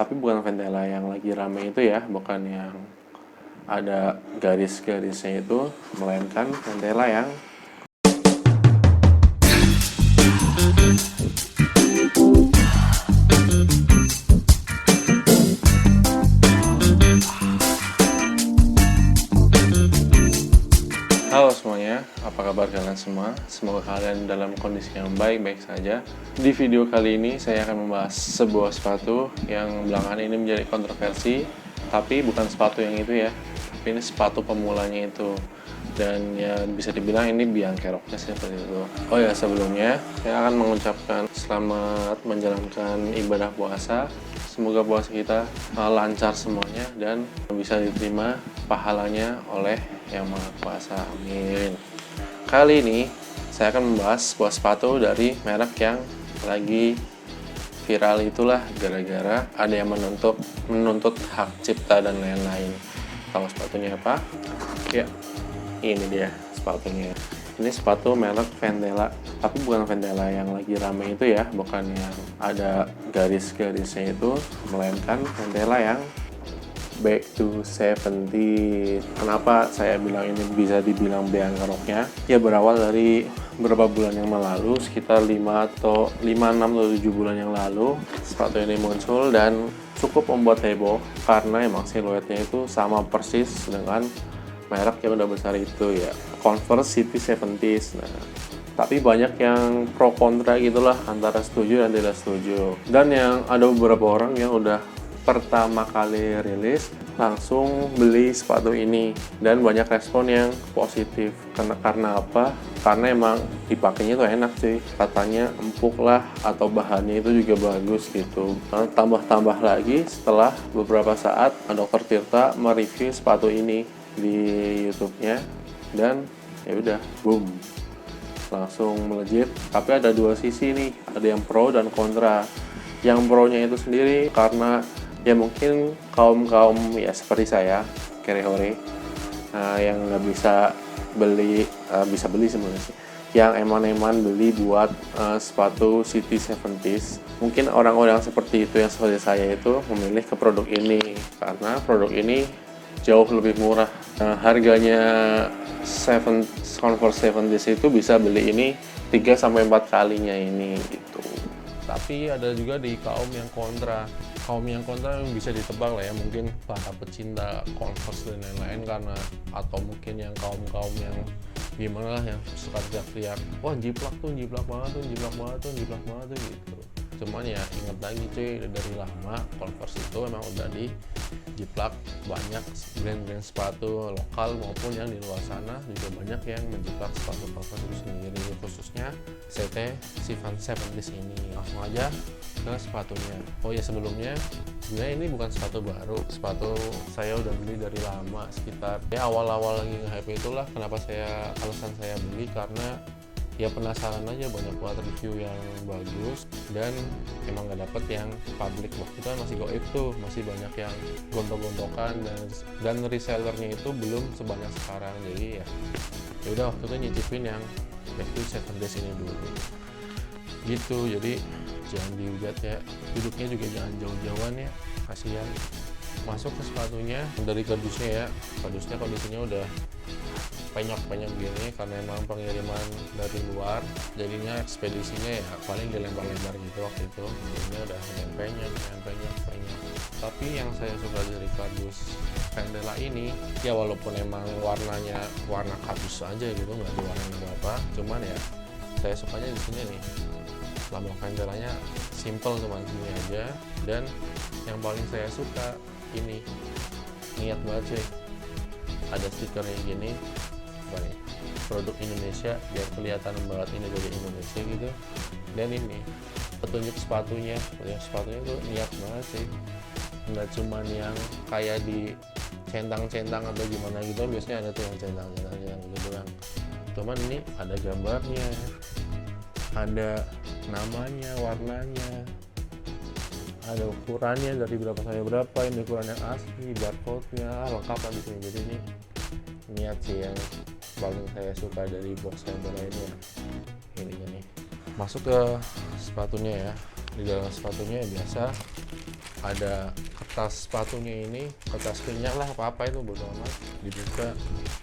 Tapi bukan Ventela yang lagi rame itu ya, bukan yang ada garis-garisnya itu, melainkan Ventela yang Halo semuanya, apa kabar kalian semua? Semoga kalian dalam kondisi yang baik-baik saja. Di video kali ini saya akan membahas sebuah sepatu yang belakangan ini menjadi kontroversi, tapi bukan sepatu yang itu ya, tapi ini sepatu pemulanya itu. Dan ya bisa dibilang ini biang keroknya seperti itu. Oh ya, sebelumnya saya akan mengucapkan selamat menjalankan ibadah puasa. Semoga puasa kita lancar semuanya dan bisa diterima pahalanya oleh Yang Maha Kuasa. Amin. Kali ini saya akan membahas sebuah sepatu dari merek yang lagi viral itulah gara-gara ada yang menuntut hak cipta dan lain-lain. Tahu sepatunya apa? Ya, ini dia sepatunya. Ini sepatu merek Ventela, tapi bukan Ventela yang lagi rame itu ya, bukan yang ada garis-garisnya itu, melainkan Ventela yang back to 70. Kenapa saya bilang ini bisa dibilang biang keroknya? Ya berawal dari beberapa bulan yang lalu, sekitar 5, 6 atau 7 bulan yang lalu, sepatu ini muncul dan cukup membuat heboh karena emang siluetnya itu sama persis dengan merek yang udah besar itu ya, Converse City 70s. Nah, tapi banyak yang pro kontra gitulah, antara setuju dan tidak setuju. Dan yang ada beberapa orang yang udah pertama kali rilis langsung beli sepatu ini dan banyak respon yang positif. Karena apa? Karena emang dipakainya tuh enak sih, katanya empuk lah, atau bahannya itu juga bagus gitu. Nah, tambah lagi setelah beberapa saat Dr. Tirta mereview sepatu ini di YouTube-nya dan ya udah boom, langsung melejit. Tapi ada dua sisi nih, ada yang pro dan kontra. Yang pro-nya itu sendiri karena ya mungkin kaum ya seperti saya, kere-hore, yang nggak bisa beli, bisa beli sebenarnya sih, yang eman-eman beli buat sepatu City 70s. Mungkin orang-orang seperti itu yang seperti saya itu memilih ke produk ini karena produk ini jauh lebih murah. Harganya Converse 70s itu bisa beli ini 3-4 kalinya ini gitu. Tapi ada juga di kaum yang kontra yang bisa ditebak lah ya, mungkin para pecinta Converse dan lain-lain, karena atau mungkin yang kaum yang gimana lah, yang suka teriak-teriak, wah jiplak banget tuh gitu. Cuman ya ingat lagi cuy, dari lama Converse itu emang udah dijiplak banyak brand-brand sepatu lokal maupun yang di luar sana juga banyak yang menjiplak sepatu Converse itu sendiri, khususnya CT 70s ini. Langsung aja ke sepatunya. Oh ya, sebelumnya sebenarnya ini bukan sepatu baru, sepatu saya udah beli dari lama, sekitar ya awal-awal lagi nge-hype itulah. Kenapa alasan saya beli karena ya penasaran aja, banyak banget review yang bagus dan emang nggak dapet yang publik. Waktu itu kan masih goib tuh, masih banyak yang gontok-gontokan dan resellernya itu belum sebanyak sekarang. Jadi ya udah waktu itu nyicipin yang back to 7days ini dulu gitu. Jadi jangan dihujat ya, duduknya juga jangan jauh-jauhan ya, kasihan. Masuk ke sepatunya, dari kardusnya ya, kardusnya kondisinya udah penyok gini karena emang pengiriman dari luar, jadinya ekspedisinya ya paling dilempar-lempar gitu waktu itu, jadinya udah penyok. Tapi yang saya suka dari kardus Ventela ini ya, walaupun emang warnanya warna kardus aja gitu, nggak diwarnain apa, cuman ya saya sukanya di sini nih, lambang Ventelanya simple cuman gini aja. Dan yang paling saya suka ini, niat banget sih, ada stikernya gini, nih, produk Indonesia, biar kelihatan banget ini dari Indonesia gitu. Dan ini petunjuk sepatunya tuh niat banget sih, nggak cuman yang kayak di centang-centang atau gimana gitu, biasanya ada tuh yang centang-centang gitu doang. Cuman ini ada gambarnya, ada namanya, warnanya, ada ukurannya dari berapa sampai berapa, ini ukuran yang asli, barcode-nya lengkap lah di sini. Jadi ini niat sih yang paling saya suka dari box Ventela ini ya. Ini masuk ke sepatunya ya. Di dalam sepatunya ya biasa ada kertas sepatunya ini, kertas minyak lah apa itu bodo amat, dibuka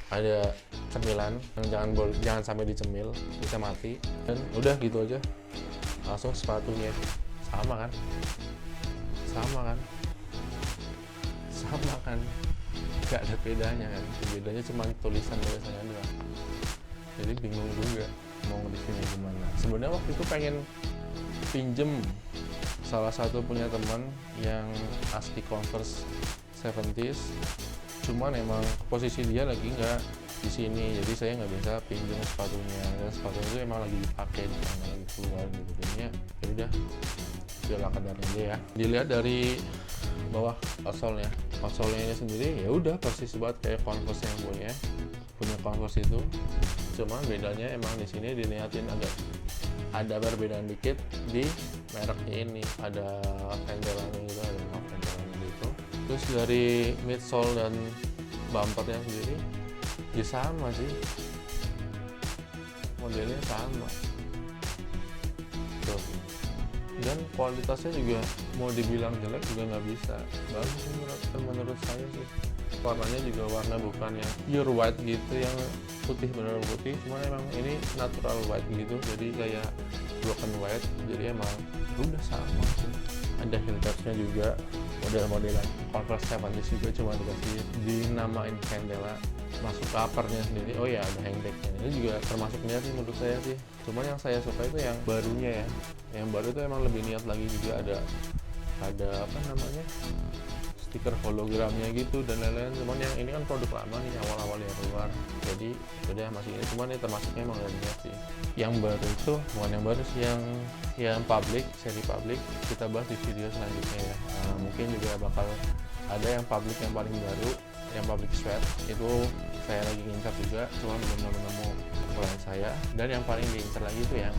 ada cemilan yang jangan sampai dicemil, bisa mati, dan udah gitu aja langsung sepatunya sama kan nggak ada bedanya kan, bedanya cuma tulisannya doang. Jadi bingung juga mau nge-reviewnya gimana. Sebenarnya waktu itu pengen pinjem salah satu punya teman yang asli Converse 70s, cuman emang posisi dia lagi nggak di sini, jadi saya nggak bisa pinjem sepatunya, dan sepatunya itu emang lagi dipakai, lagi keluar gitu. Jadinya ya udah biarlah kadarnya aja ya. Dilihat dari bawah outsole-nya ini sendiri ya udah persis banget kayak Converse yang punya Converse itu, cuman bedanya emang di sini diniatin agak ada perbedaan dikit di mereknya ini, ada pendelannya gitu, ada pendelannya gitu. Terus dari midsole dan bumpernya sendiri ya sama sih, modelnya sama tuh, dan kualitasnya juga mau dibilang jelek juga nggak bisa, bagus menurut saya sih. Warnanya juga warna bukan yang pure white gitu, yang putih beneran putih, cuman emang ini natural white gitu, jadi kayak broken white, jadi emang udah sama sih. Ada heel tabsnya juga, model-modelan Converse 70s juga, cuma dikasih dinamain Candela. Masuk ke uppernya sendiri, oh ya ada hangtagnya, ini juga termasuk niat sih menurut saya sih. Cuman yang saya suka itu yang barunya ya, yang baru itu emang lebih niat lagi, juga ada apa namanya, stiker hologramnya gitu dan lain-lain. Cuman yang ini kan produk lama nih, awal-awal yang keluar, jadi udah masih ini, cuman ini termasuknya emang udah niat sih. Yang baru itu bukan yang baru sih, yang public, seri public kita bahas di video selanjutnya ya. Mungkin juga bakal ada yang public yang paling baru, yang public sweat itu saya lagi ngincar juga, cuma belum nemu ukuran saya. Dan yang paling diincar lagi itu yang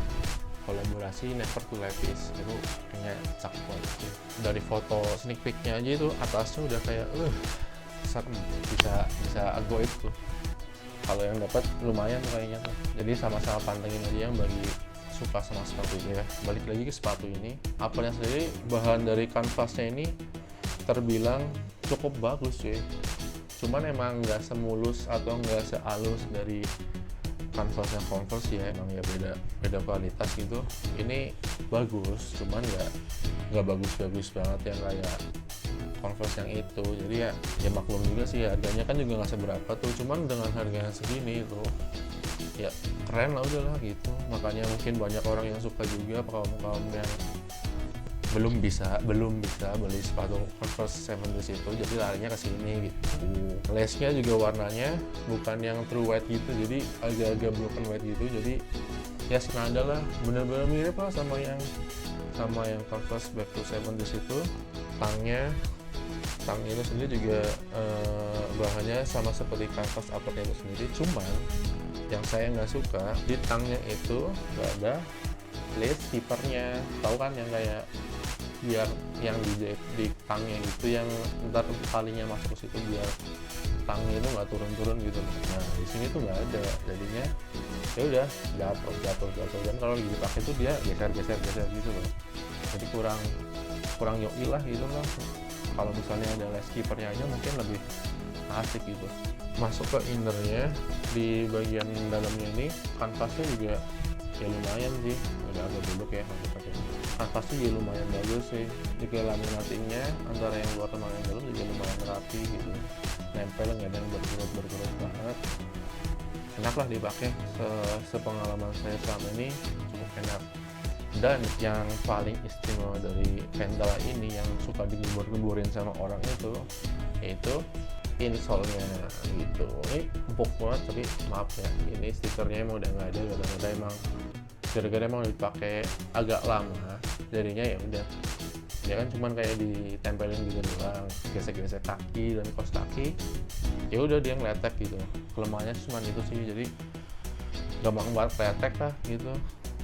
kolaborasi Never to Levi's, itu kayaknya cakep banget sih. Dari foto sneak peeknya aja itu atasnya udah kayak serem, bisa agoib tuh. Kalau yang dapat lumayan kayaknya tuh. Jadi sama-sama pantengin aja yang bagi suka sama sepatu ya. Balik lagi ke sepatu ini, uppernya sendiri bahan dari kanvasnya ini terbilang cukup bagus cuy. Cuman emang nggak semulus atau nggak sehalus dari kanvasnya Converse ya, emang ya beda kualitas gitu. Ini bagus, cuman nggak bagus banget yang kayak Converse yang itu. Jadi ya maklum juga sih, harganya kan juga nggak seberapa tuh, cuman dengan harganya segini tuh ya keren lah udahlah gitu. Makanya mungkin banyak orang yang suka juga, kaum yang belum bisa beli sepatu Converse 70s itu, jadi larinya ke sini gitu. Lace-nya juga warnanya bukan yang true white gitu, jadi agak-agak broken white gitu, jadi ya senada lah, bener-bener mirip lah sama yang Converse Back to 70s itu. Tangnya itu sendiri juga bahannya sama seperti Converse uppernya itu sendiri, cuman yang saya nggak suka di tangnya itu nggak ada lace keepernya, tahu kan yang kayak biar yang di tangnya gitu, yang ntar talinya masuk ke situ biar tangnya itu nggak turun gitu. Nah di sini tuh nggak ada, jadinya ya udah jatuh, dan kalau lagi dipakai tuh dia geser gitu loh, jadi kurang yoi lah gitu loh. Kalau misalnya ada lace keepernya aja mungkin lebih asik gitu. Masuk ke innernya, di bagian dalamnya ini kanvasnya juga ya lumayan sih, udah agak buluk ya pakai kanvasnya juga lumayan bagus sih. Juga laminatingnya antara yang luar sama yang dalam juga lumayan rapi gitu, nempel, nggak ada yang berkerut banget, enak lah dipakai. Sepengalaman saya selama ini cukup enak. Dan yang paling istimewa dari Candela ini yang suka digembur-gemburin sama orang itu, yaitu insole-nya gitu. Ini empuk banget, tapi maaf ya, ini stikernya emang udah nggak ada emang gara-gara emang dipakai agak lama, jadinya ya udah, ya kan cuman kayak ditempelin gitu doang, gesek-gesek kaki dan kos kaki, ya udah dia ngeletek gitu. Kelemahannya cuma itu sih, jadi gampang banget letek lah gitu.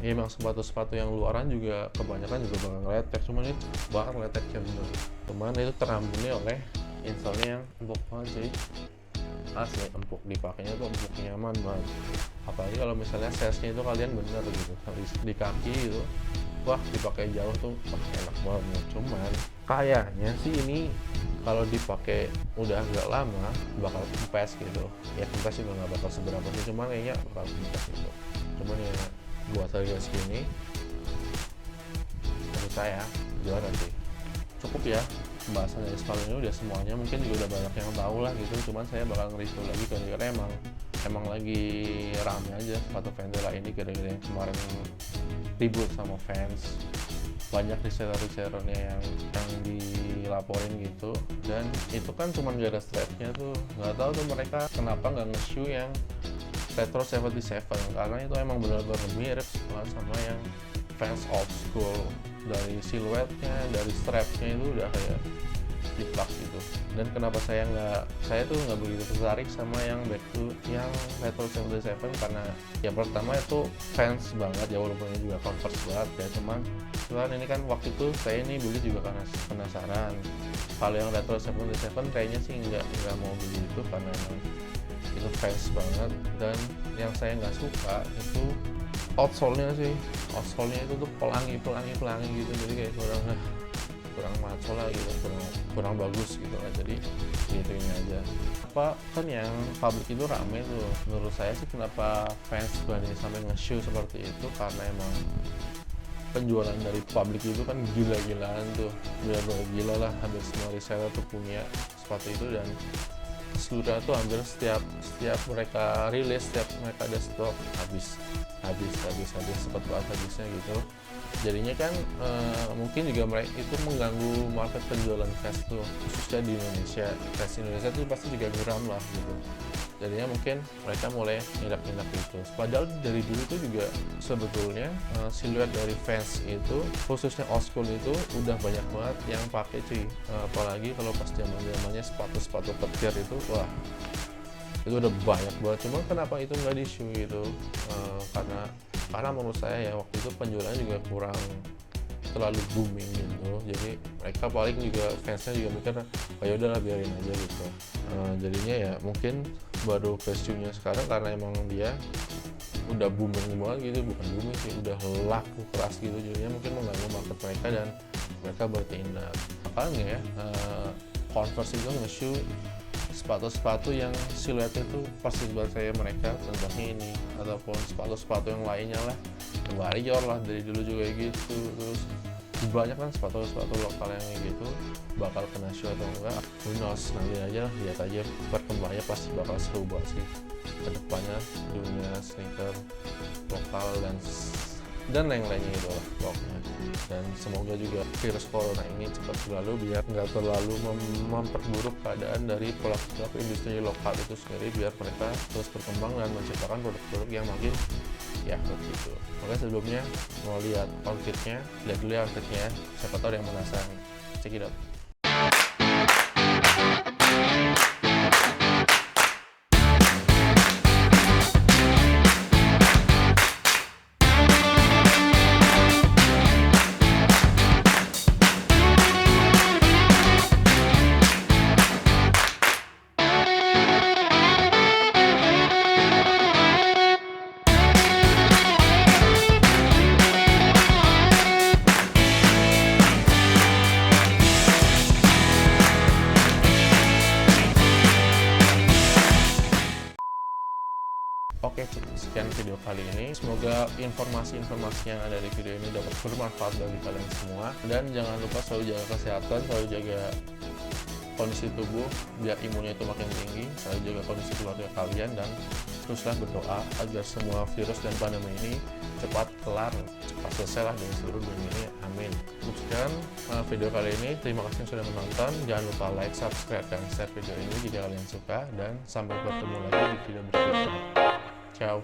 Ya emang sepatu-sepatu yang luaran juga kebanyakan juga bakal ngeletek, cuman ini bakal leteknya bener. Cuman itu terampuni oleh insole-nya yang empuk banget sih, asli empuk, dipakainya tuh empuk, nyaman banget. Apalagi kalau misalnya size-nya itu kalian bener gitu, di kaki gitu, wah dipakai jauh tuh wah enak banget. Cuman kayaknya sih ini kalau dipakai udah agak lama bakal kempes gitu. Ya kempes juga nggak bakal seberapa sih, cuman kayaknya bakal kempes gitu. Cuman ya buat harga segini menurut saya juara sih. Cukup ya pembahasan dari sepatu ini, udah semuanya mungkin juga udah banyak yang tahu lah gitu. Cuman saya bakal nge-review lagi karena emang lagi rame aja sepatu Ventela ini gara-gara yang kemarin ribut sama fans, banyak reseller-resellernya yang dilaporin gitu. Dan itu kan cuma gara strapnya tuh, nggak tahu tuh mereka kenapa nggak nge-shoe yang Retro 77 karena itu emang benar-benar mirip banget sama yang fans old school. Dari siluetnya, dari strapnya itu udah kayak jiplak gitu. Dan kenapa saya tuh nggak begitu tertarik sama yang back to yang Retro 77 karena ya pertama itu fans banget ya, walaupun ini juga Converse banget ya, cuman ini kan waktu itu saya ini beli juga karena penasaran. Kalau yang Retro 77 kayaknya sih nggak mau beli itu karena emang itu fans banget. Dan yang saya nggak suka itu outsole-nya sih. Outsole-nya itu tuh pelangi gitu, jadi kayak kurang maco lah gitu, kurang bagus gitu lah. Jadi gituin aja. Apa kan yang publik itu rame tuh, menurut saya sih kenapa fans berani sampai nge-show seperti itu karena emang penjualan dari publik itu kan gila-gilaan tuh, bener-bener gila lah. Hampir semua reseller tuh punya sepatu itu, dan seluruhnya tuh hampir setiap mereka rilis, setiap mereka ada stok habis cepet banget habisnya gitu. Jadinya kan mungkin juga mereka itu mengganggu market penjualan vest tuh, khususnya di Indonesia. Vest Indonesia tuh pasti juga geram lah gitu. Jadinya mungkin mereka mulai ngindak gitu. Padahal dari dulu tuh juga sebetulnya siluet dari fans itu, khususnya old school itu udah banyak banget yang pakai cuy. Apalagi kalau pas zamannya sepatu petir itu, wah itu udah banyak banget. Cuma kenapa itu nggak di show gitu? Karena menurut saya ya waktu itu penjualannya juga kurang terlalu booming gitu. Jadi mereka paling juga fansnya juga mikir kayak udahlah biarin aja gitu. Jadinya ya mungkin baru ke show-nya sekarang karena emang dia udah booming banget gitu, bukan booming sih, udah laku keras gitu. Jadinya mungkin mengganggu market mereka dan mereka bertindak. Makanya ya Converse itu nge-show sepatu-sepatu yang siluetnya itu persis buat saya mereka, contohnya ini, ataupun sepatu-sepatu yang lainnya lah, Warrior lah dari dulu juga gitu. Terus banyak kan sepatu-sepatu lokal yang gitu bakal kena show atau enggak, who knows, nanti aja lihat aja perkembangannya, pasti bakal seru banget sih kedepannya dunia sneaker lokal dan lain-lainnya gitu lah pokoknya. Dan semoga juga virus corona ini cepat berlalu biar nggak terlalu memperburuk keadaan dari pelaku industri lokal itu sendiri, biar mereka terus berkembang dan menciptakan produk-produk yang makin ya begitu. Makanya sebelumnya mau lihat outfitnya, lihat dulu ya outfitnya, siapa tahu ada yang penasaran. Check it out. Oke, sekian video kali ini. Semoga informasi-informasi yang ada di video ini dapat bermanfaat bagi kalian semua. Dan jangan lupa selalu jaga kesehatan, selalu jaga kondisi tubuh biar imunnya itu makin tinggi, selalu jaga kondisi keluarga kalian, dan teruslah berdoa agar semua virus dan pandemi ini cepat kelar, cepat selesai lah dari seluruh dunia ini. Amin. Untuk sekian video kali ini, terima kasih yang sudah menonton. Jangan lupa like, subscribe, dan share video ini jika kalian suka, dan sampai bertemu lagi di video berikutnya. Ciao.